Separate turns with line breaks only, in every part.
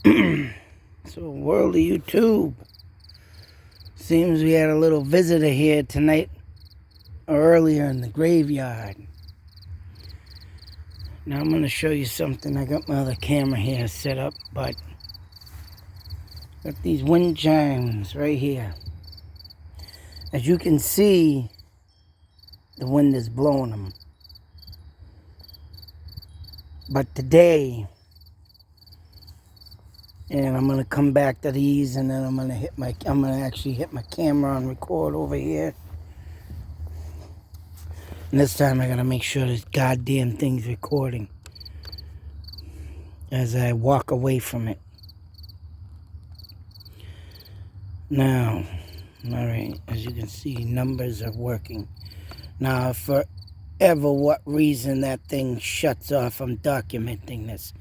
So, world of YouTube. Seems we had a little visitor here tonight or earlier in the graveyard. Now I'm going to show you something. I got my other camera here set up, but got these wind chimes right here. As you can see, the wind is blowing them. But today, and I'm gonna come back to these, and then I'm gonna actually hit my camera and record over here. And this time I gotta make sure this goddamn thing's recording as I walk away from it. Now, alright, as you can see, numbers are working. Now, for what reason that thing shuts off, I'm documenting this.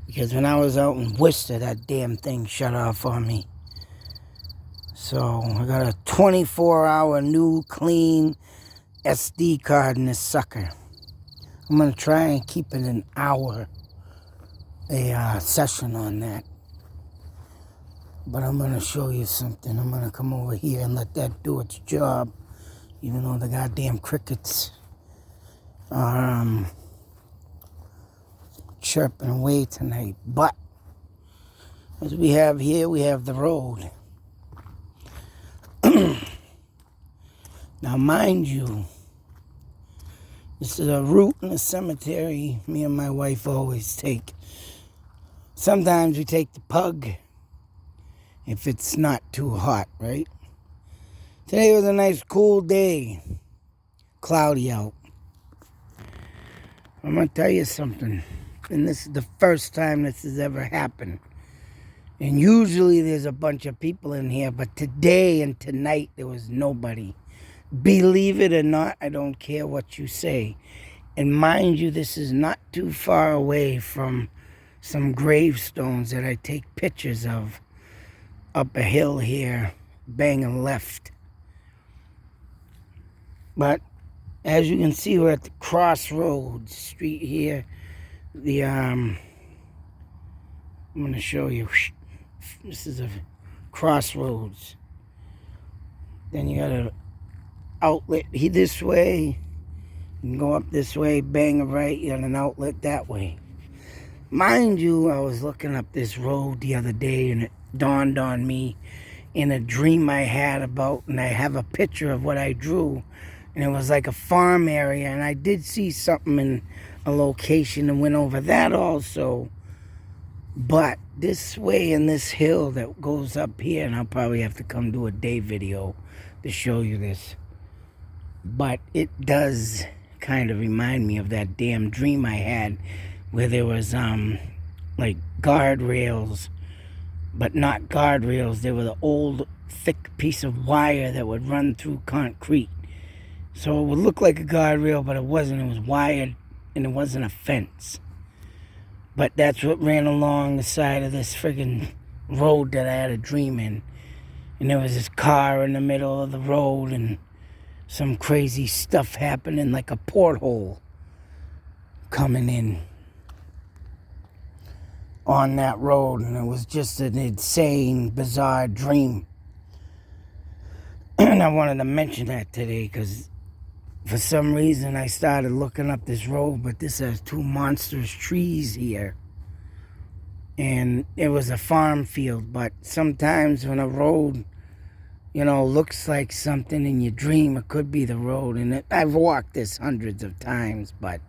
Because when I was out in Worcester, that damn thing shut off on me. So, I got a 24-hour new, clean SD card in this sucker. I'm going to try and keep it an hour, a session on that. But I'm going to show you something. I'm going to come over here and let that do its job. Even though the goddamn crickets are chirping away tonight. But, as we have here, we have the road. Now, mind you, this is a route in the cemetery me and my wife always take. Sometimes we take the pug if it's not too hot, right? Today was a nice cool day. Cloudy out. I'm going to tell you something. And this is the first time this has ever happened. And usually there's a bunch of people in here, but today and tonight there was nobody. Believe it or not, I don't care what you say. And mind you, this is not too far away from some gravestones that I take pictures of up a hill here, banging left. But as you can see, we're at the crossroads street here. I'm going to show you. This is a crossroads. Then you got an outlet this way. You can go up this way, bang a right, you got an outlet that way. Mind you, I was looking up this road the other day, and it dawned on me in a dream I had about, and I have a picture of what I drew, and it was like a farm area, and I did see something in a location and went over that also. But this way in this hill that goes up here, and I'll probably have to come do a day video to show you this, but it does kind of remind me of that damn dream I had where there was like guardrails, but not guardrails. They were the old thick piece of wire that would run through concrete. So it would look like a guardrail, but it wasn't. It was wired, and it wasn't a fence. But that's what ran along the side of this friggin' road that I had a dream in. And there was this car in the middle of the road, and some crazy stuff happening, like a porthole coming in on that road. And it was just an insane, bizarre dream. And I wanted to mention that today because for some reason I started looking up this road, but this has two monstrous trees here. And it was a farm field, but sometimes when a road, you know, looks like something in your dream, it could be the road. And I've walked this hundreds of times, but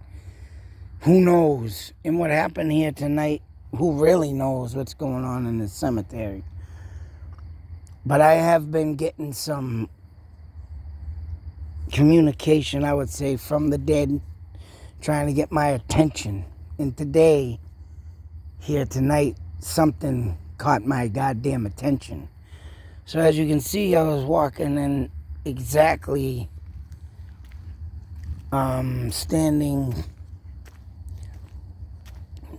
who knows? And what happened here tonight, who really knows what's going on in the cemetery? But I have been getting some communication, I would say, from the dead, trying to get my attention. And today, here tonight, something caught my goddamn attention. So as you can see, I was walking in exactly standing,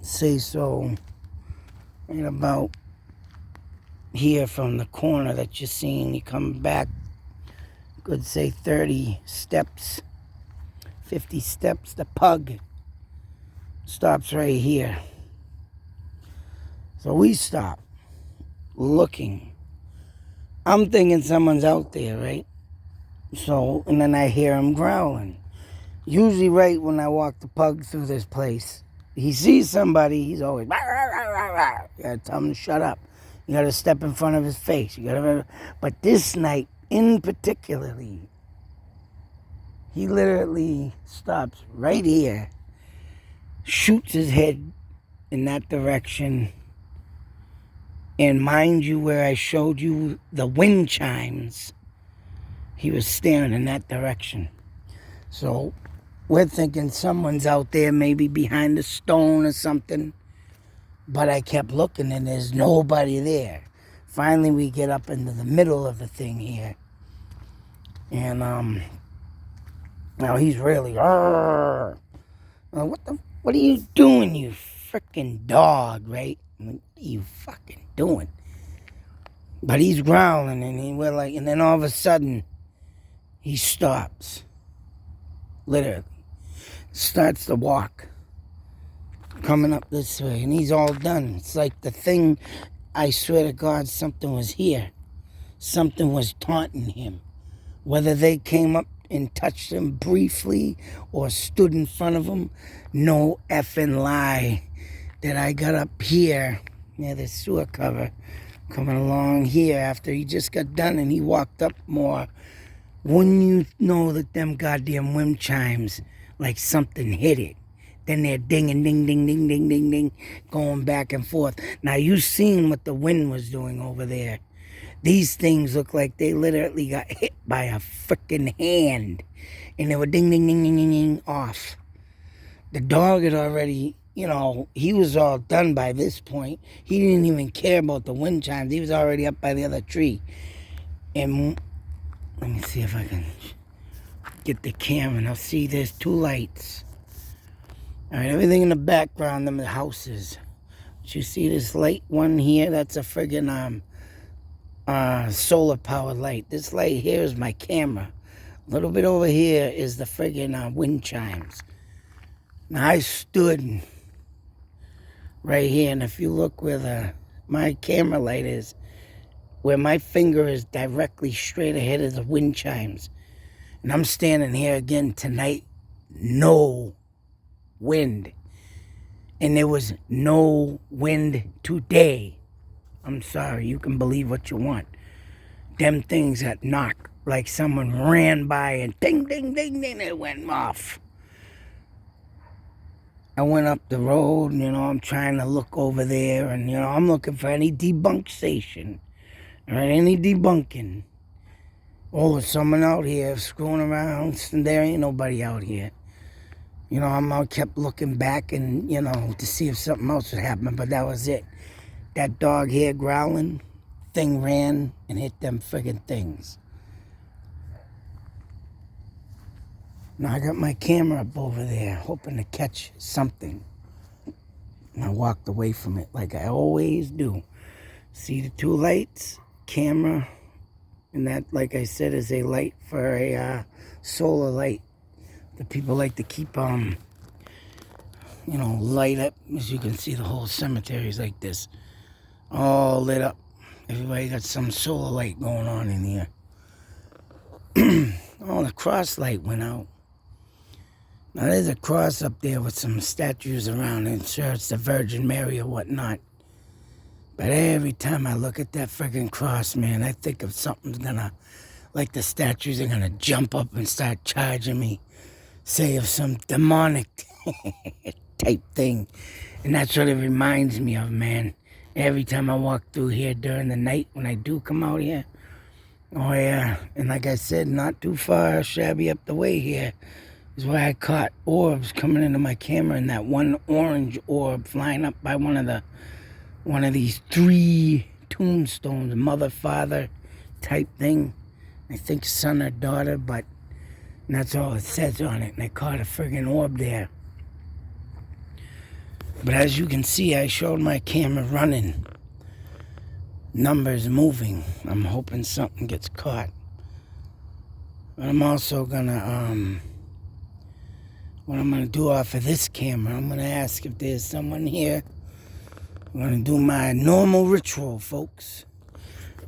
say so, right about here from the corner that you're seeing. You come back, good say 30 steps, 50 steps. The pug stops right here. So we stop looking. I'm thinking someone's out there, right? So, and then I hear him growling. Usually right when I walk the pug through this place, he sees somebody, he's always, rah, rah, rah, rah, rah. You gotta tell him to shut up. You gotta step in front of his face. But this night, in particularly, he literally stops right here, shoots his head in that direction, and mind you, where I showed you the wind chimes, he was staring in that direction. So we're thinking someone's out there, maybe behind a stone or something. But I kept looking and there's nobody there. Finally, we get up into the middle of the thing here. And now he's really, what are you doing, you freaking dog, right? I'm like, what are you fucking doing? But he's growling and we're like, and then all of a sudden, he stops. Literally. Starts to walk. Coming up this way. And he's all done. It's like the thing, I swear to God, something was here. Something was taunting him. Whether they came up and touched him briefly or stood in front of him, no effing lie. That I got up here near the sewer cover, coming along here after he just got done and he walked up more. Wouldn't you know that them goddamn wind chimes, like something hit it? Then they're dinging, ding, ding, ding, ding, ding, ding, going back and forth. Now, you seen what the wind was doing over there. These things look like they literally got hit by a freaking hand. And they were ding, ding, ding, ding, ding, ding, off. The dog had already, he was all done by this point. He didn't even care about the wind chimes. He was already up by the other tree. And let me see if I can get the camera. Now, see, there's two lights. All right, everything in the background, them are houses. But you see this light one here? That's a friggin' solar-powered light. This light here is my camera. A little bit over here is the friggin' wind chimes. Now, I stood right here, and if you look where my camera light is, where my finger is directly straight ahead of the wind chimes. And I'm standing here again tonight, no wind. And there was no wind today. I'm sorry, you can believe what you want. Them things that knock like someone ran by and ding, ding, ding, ding, it went off. I went up the road, I'm trying to look over there, and, I'm looking for any debunk station. All right, any debunking. Oh, there's someone out here screwing around, and there ain't nobody out here. I kept looking back and, to see if something else would happen, but that was it. That dog here growling, thing ran and hit them friggin' things. Now I got my camera up over there, hoping to catch something. And I walked away from it like I always do. See the two lights? Camera, and that, like I said, is a light for a solar light that people like to keep light up. As you can see, the whole cemetery is like this, all lit up. Everybody got some solar light going on in here. Oh, the cross light went out. Now there's a cross up there with some statues around it. Sure, it's the Virgin Mary or whatnot. But every time I look at that friggin' cross, man, I think of something's like the statues are gonna jump up and start charging me. Say of some demonic type thing. And that's what it reminds me of, man. Every time I walk through here during the night when I do come out here. Oh, yeah. And like I said, not too far, shabby up the way here is where I caught orbs coming into my camera, and that one orange orb flying up by one of these 3 tombstones, mother, father type thing. I think son or daughter, but that's all it says on it. And I caught a friggin' orb there. But as you can see, I showed my camera running. Numbers moving. I'm hoping something gets caught. But I'm also gonna, what I'm gonna do off of this camera, I'm gonna ask if there's someone here I'm going to do my normal ritual, folks.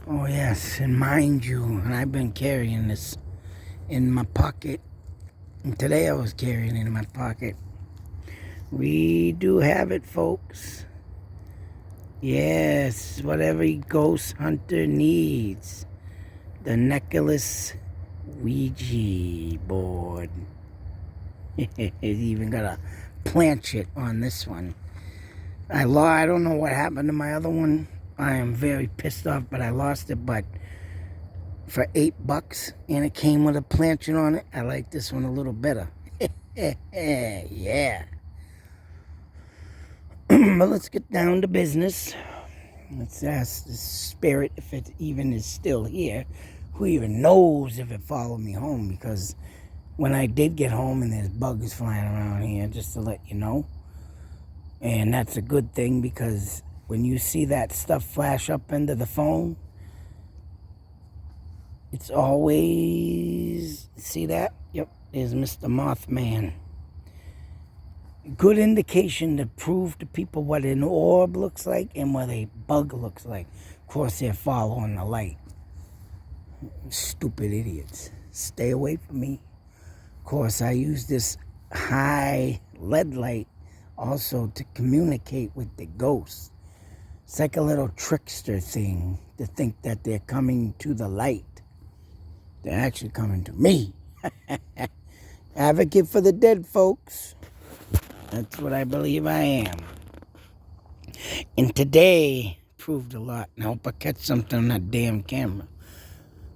Oh, yes, and mind you, and I've been carrying this in my pocket. And today I was carrying it in my pocket. We do have it, folks. Yes, whatever ghost hunter needs. The necklace Ouija board. It even got a planchet on this one. I don't know what happened to my other one. I am very pissed off, but I lost it. But for $8, and it came with a planchet on it, I like this one a little better. Yeah. But let's get down to business. Let's ask the spirit if it even is still here. Who even knows if it followed me home? Because when I did get home and there's bugs flying around here, just to let you know. And that's a good thing, because when you see that stuff flash up into the phone, it's always, see that? Yep, there's Mr. Mothman. Good indication to prove to people what an orb looks like and what a bug looks like. Of course, they're following the light. Stupid idiots. Stay away from me. Of course, I use this high LED light also to communicate with the ghosts. It's like a little trickster thing to think that they're coming to the light. They're actually coming to me. Advocate for the dead, folks. That's what I believe I am. And today proved a lot. I hope I catch something on that damn camera.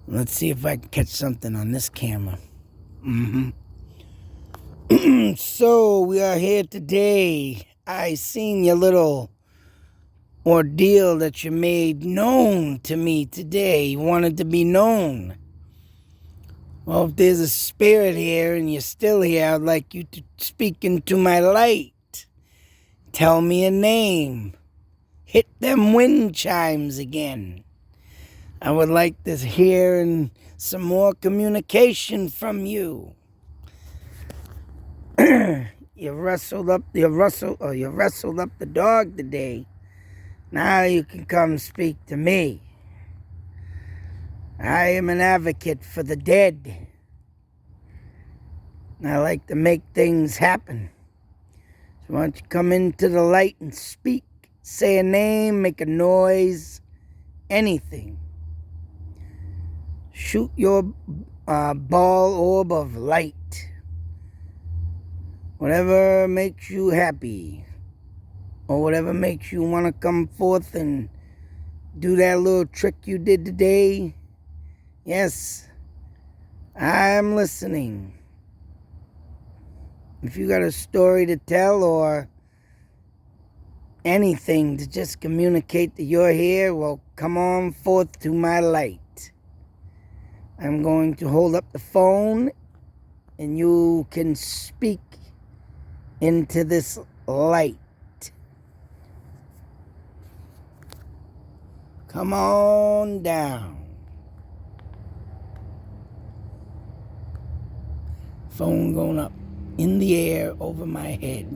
Let's see if I can catch something on this camera. So we are here today. I seen your little ordeal that you made known to me today. You wanted to be known. Well, if there's a spirit here and you're still here, I'd like you to speak into my light. Tell me a name. Hit them wind chimes again. I would like to hear some more communication from you. You wrestled up the dog today. Now you can come speak to me. I am an advocate for the dead. I like to make things happen. So why don't you come into the light and speak? Say a name, make a noise, anything. Shoot your ball orb of light. Whatever makes you happy. Or whatever makes you want to come forth and do that little trick you did today. Yes, I'm listening. If you got a story to tell or anything to just communicate that you're here, well, come on forth to my light. I'm going to hold up the phone and you can speak into this light. Come on down. Phone going up in the air over my head.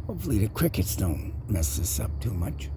Hopefully the crickets don't mess this up too much.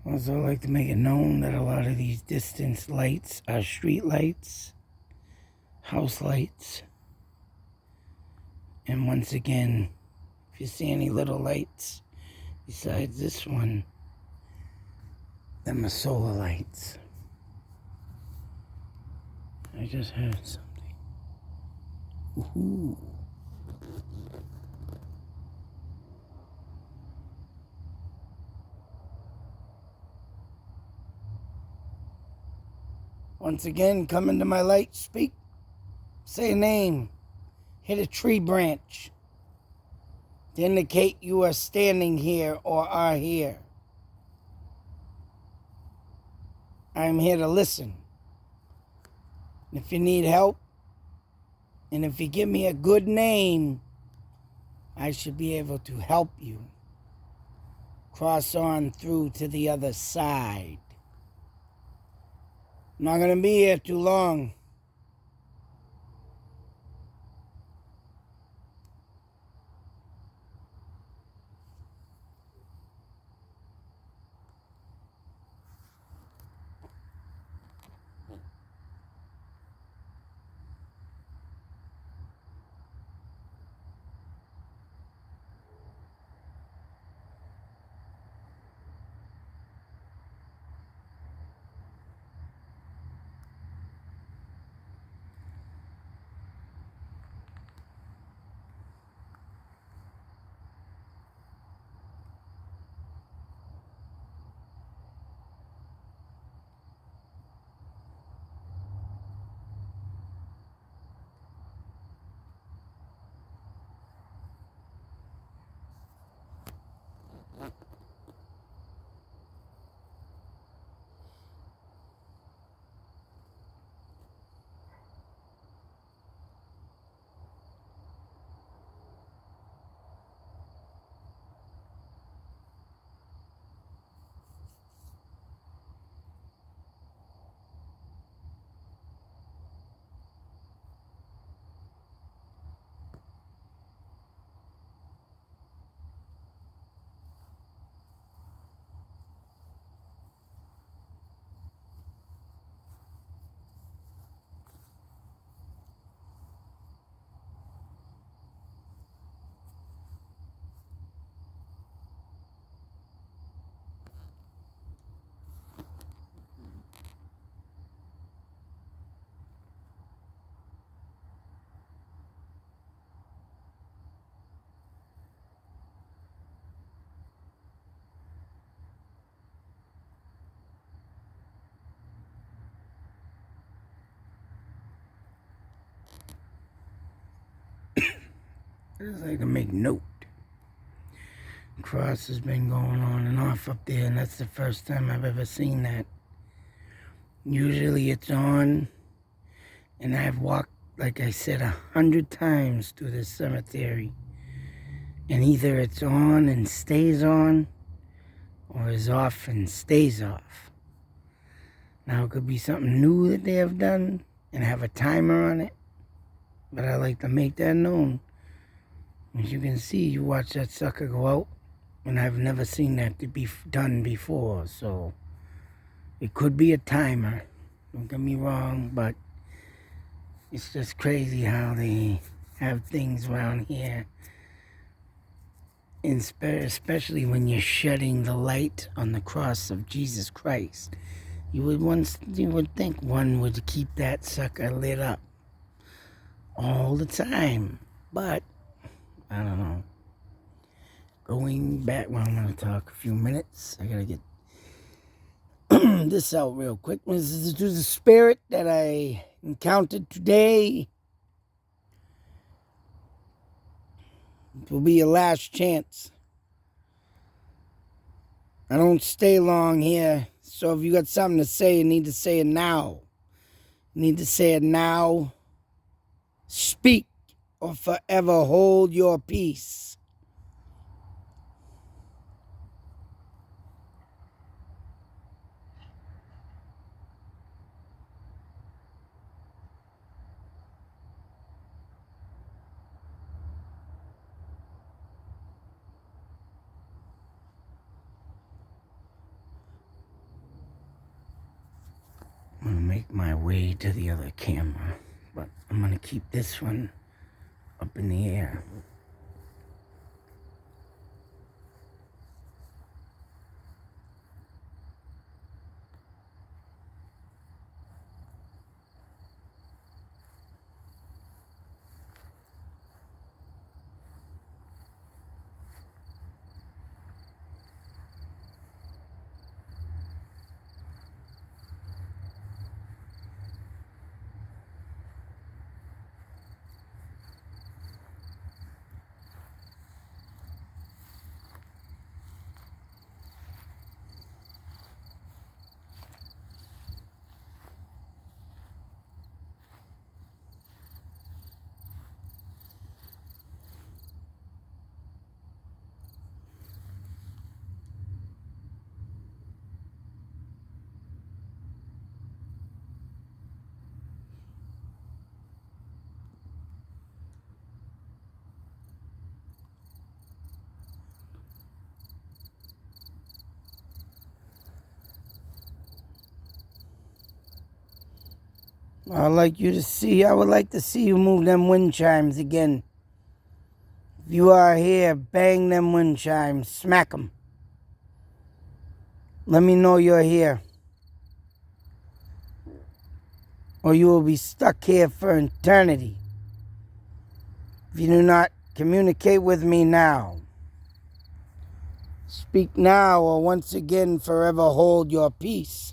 Also, I like to make it known that a lot of these distance lights are street lights. house lights. And once again, if you see any little lights besides this one, them are solar lights. I just heard something. Woohoo. Once again, come into my light, speak, say a name, hit a tree branch to indicate you are standing here or are here. I'm here to listen. If you need help, and if you give me a good name, I should be able to help you cross on through to the other side. I'm not going to be here too long. I just like to make note. Cross has been going on and off up there, and that's the first time I've ever seen that. Usually it's on, and I've walked, like I said, 100 times through this cemetery. And either it's on and stays on, or is off and stays off. Now it could be something new that they have done and have a timer on it, but I like to make that known. As you can see, you watch that sucker go out, and I've never seen that to be done before, so it could be a timer. Don't get me wrong, but it's just crazy how they have things around here, especially when you're shedding the light on the cross of Jesus Christ. You would think one would keep that sucker lit up all the time, but I don't know. Going back, well, I'm going to talk a few minutes. I got to get this out real quick. This is to the spirit that I encountered today. It will be your last chance. I don't stay long here, so if you got something to say, you need to say it now. You need to say it now. Speak or forever hold your peace. I'm going to make my way to the other camera. But I'm going to keep this one up in the air. I would like to see you move them wind chimes again. If you are here, bang them wind chimes, smack them. Let me know you're here. Or you will be stuck here for eternity. If you do not communicate with me now. Speak now, or once again forever hold your peace.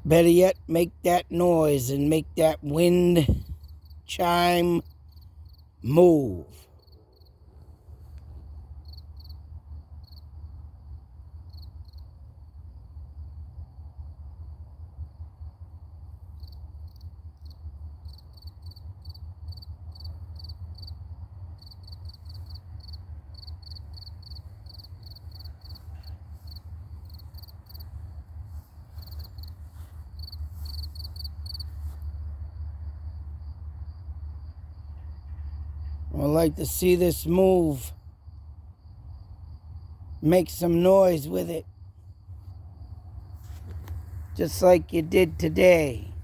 Better yet, make that noise and make that wind chime move. I would like to see this move. Make some noise with it. Just like you did today.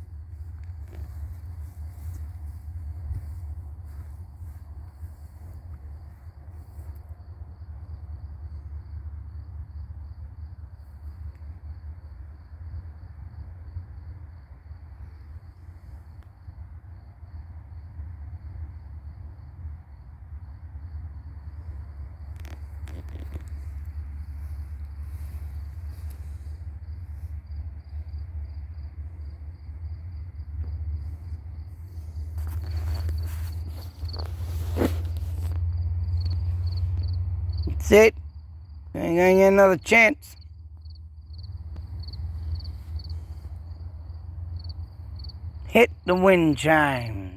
That's it. Ain't gonna get another chance. Hit the wind chimes.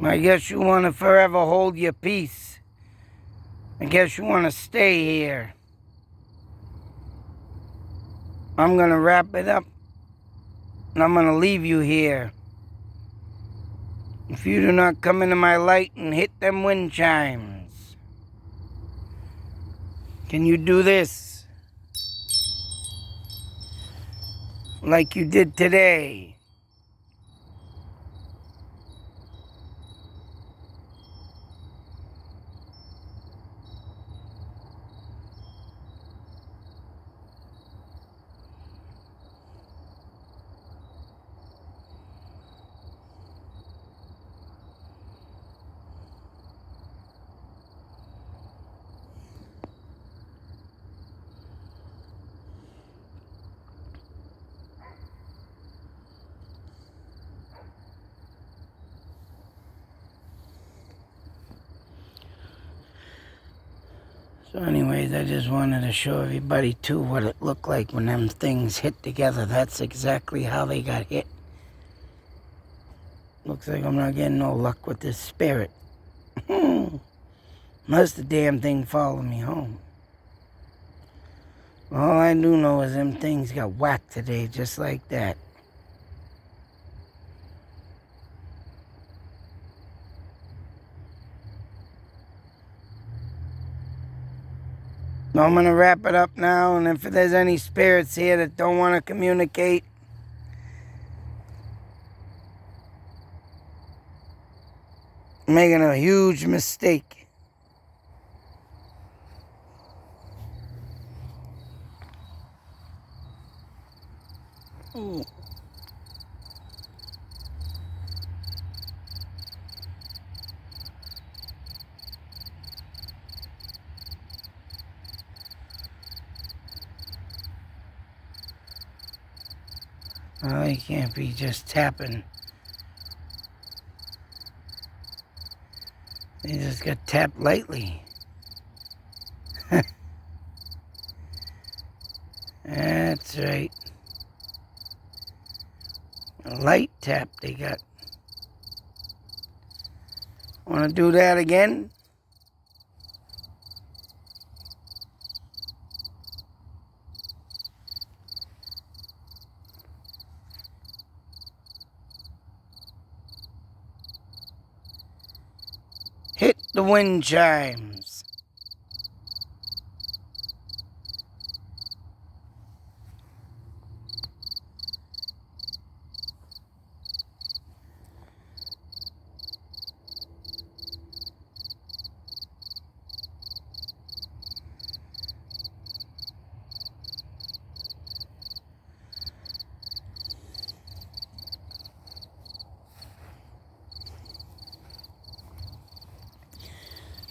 I guess you want to forever hold your peace. I guess you want to stay here. I'm going to wrap it up, and I'm going to leave you here. If you do not come into my light and hit them wind chimes. Can you do this? Like you did today. So anyways, I just wanted to show everybody too what it looked like when them things hit together. That's exactly how they got hit. Looks like I'm not getting no luck with this spirit. Unless the damn thing followed me home. All I do know is them things got whacked today just like that. I'm going to wrap it up now, and if there's any spirits here that don't want to communicate, making a huge mistake. Ooh. Well, you can't be just tapping. They just got tapped lightly. That's right. A light tap they got. Want to do that again? Hit the wind chimes.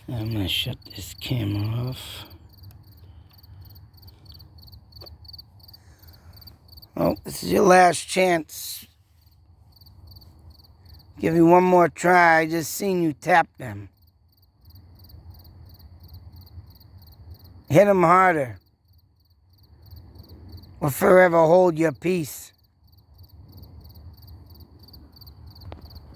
I'm going to shut this camera off. Oh, this is your last chance. Give you one more try. I just seen you tap them. Hit them harder. Or forever hold your peace.